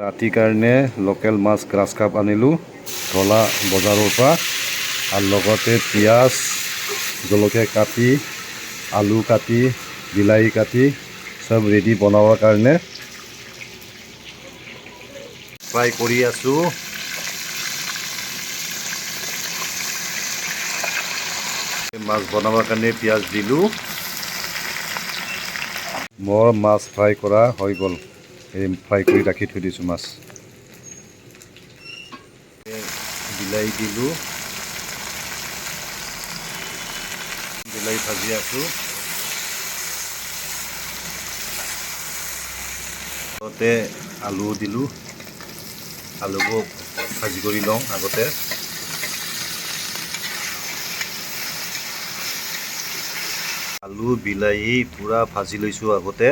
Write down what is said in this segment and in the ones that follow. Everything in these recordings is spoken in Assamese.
ৰাতিৰ কাৰণে লোকেল মাছ গ্ৰাছ কাপ আনিলোঁ ঢলা বজাৰৰ পৰা আৰু লগতে পিঁয়াজ জলকীয়া কাটি আলু কাটি বিলাহী কাটি চব ৰেডি বনাবৰ কাৰণে ফ্ৰাই কৰি আছোঁ। মাছ বনাবৰ কাৰণে পিঁয়াজ দিলোঁ। মোৰ মাছ ফ্ৰাই কৰা হৈ গ'ল। এই ফ্ৰাই কৰি ৰাখি থৈ দিছোঁ মাছ। বিলাহী দিলোঁ, বিলাহী ভাজি আছোঁ। লগতে আলু দিলোঁ, আলুবোৰ ভাজি কৰি লওঁ আগতে। আলু বিলাহী পূৰা ভাজি লৈছোঁ আগতে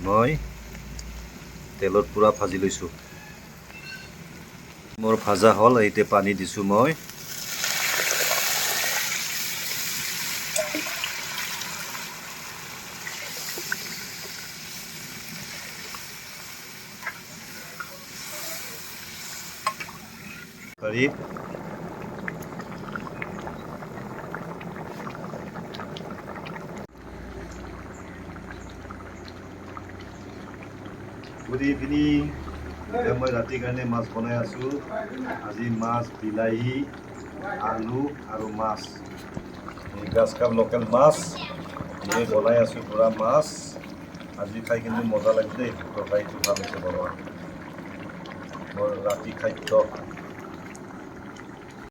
মই তেলত পূৰা ভাজি লৈছোঁ। মোৰ ভাজা হ'ল, এতিয়া পানী দিছোঁ মই। পাৰি গুড ইভিনিং। এতিয়া মই ৰাতিৰ কাৰণে মাছ বনাই আছোঁ। আজি মাছ বিলাহী আলু আৰু মাছ এই গ্ৰাছ কাপ লোকেল মাছ মই বনাই আছোঁ। পূৰা মাছ আজি খাই কিন্তু মজা লাগিছে দেই। তৰকাৰীটো ভাল হৈছে বনোৱা। মোৰ ৰাতি খাদ্য